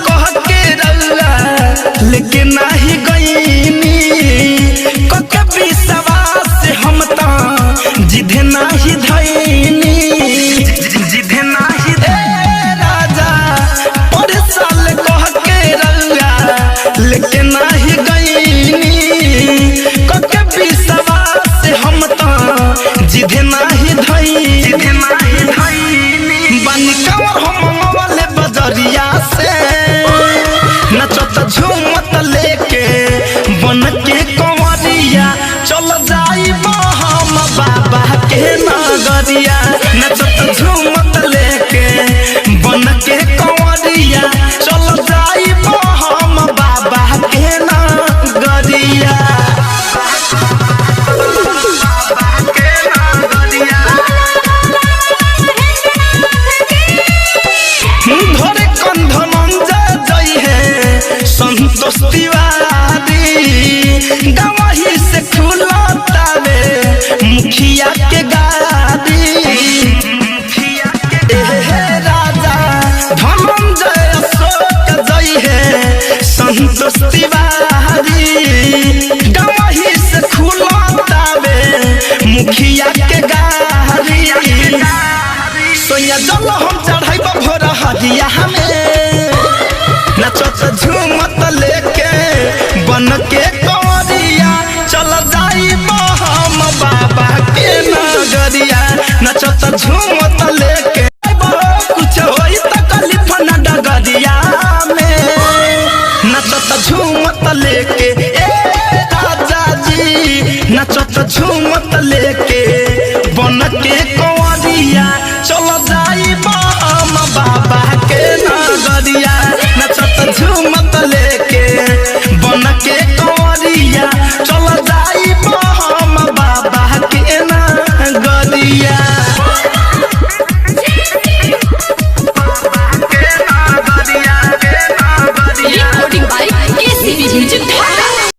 कह के रउआ लेकिन नहीं गईनी कके विश्वास से हम ता जिधे नहीं धईनी जिधे नहीं राजा पर साल कह के रउआ लेकिन नहीं गईनी कके विश्वास से हम ता जिधे नहीं धईनी बन कवर हम वाले बजरिया से नचत झूमत लेके बन के कंवरिया चल जाइब हम बाबा के नगरिया नचत झूमत लेके बन के कंवरिया चल जाइब हम बाबा के नगरिया धरे कंधन जय है संतोष तिवारी गवाही से खुलतावे मुखिया के गाड़ी राजा धनंजय अशोक जय है संतोष तिवारी गवाही से खुलतावे मुखिया के गाड़ी सोया जल हम चढ़ाइब भोर हदिया हमें नचत झूमत लेके बन के कंवरिया चल जाइब हम बाबा के नगरिया नचत झूमत लेके कुछ होई त कलिफन डगरिया में नचत झूमत लेके ए राजा जी नचत झूमत लेके बन के कंवरिया चल